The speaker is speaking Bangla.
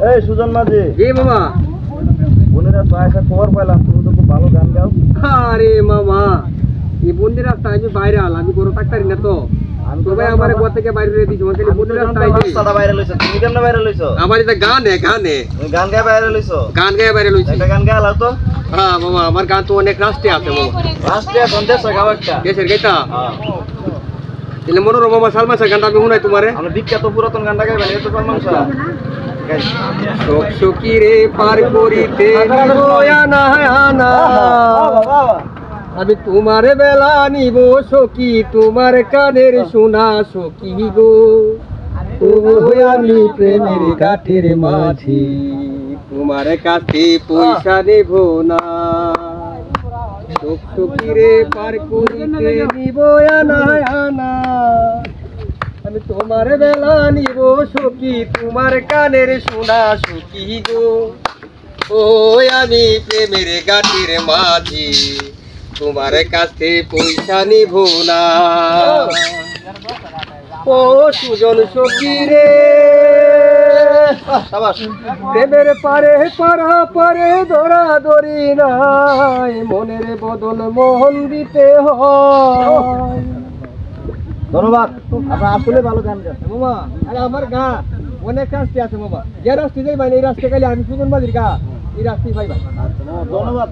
এই সুজন মাঝি। জি মামা। বোনেরা একটা খবর পাইলাম তুমি তো খুব ভালো গান গাও। আরে মামা এই বন্দির রাস্তায় আমি বাইরে আল, আমি কোনো টাক্তারি না তো। সবাই আমার ঘর থেকে বাইরে রে দিছো, মানে বন্দির রাস্তায় রাস্তাটা বাইরে লইছো, তুমি কেমনে বাইরে লইছো? আমার এটা গানে গানে তুমি গান গায় বাইরে লইছো? গান গায়ে বাইরে লইছি। একটা গান গাও তো। হ্যাঁ মামা, আমার গান তো অনেক রাস্তে আছে মামা। রাষ্ট্রীয় সন্দেশ গাও একটা। দেশের গাইতা হ্যাঁ। তাহলে মনোরম মামা সালমাসের গানটা আমি শুনাই তোমারে। আমরা বিখ্যাত পুরাতন গানটা গাইবেন, এটা তো সলমান শাহ। সখী রে পার করিতে আনা আনা, আমি তোমার বেলা নিব সখী, তোমার কানের শোনা সখী গো। ও আমি প্রেমের কাঠের মাঝি, তোমার কাছে পয়সা নেব না। সখী রে পার করিতে নিব আনা আনা, আমি তোমার বেলা নিব সখী, তোমার কানের শোনা সখী গো। ও আমি প্রেমের গাটির মাঝি, তোমার কাছে পয়সা নিব না। ও সুজন সখী রে, প্রেমের পারে পারা পারে ধরা ধরি নাই, মনের বদল মোহন দিতে হয়। ধন্যবাদ, আপনার আসলে ভালো গান গান মামা। আরে আমার গা অনেক রাস্তা আছে মামা, যে রাস্তা যাই ভাই এই রাস্তা গেলে আমি সুজন বাজির গা এই রাস্তায় পাইবা। ধন্যবাদ।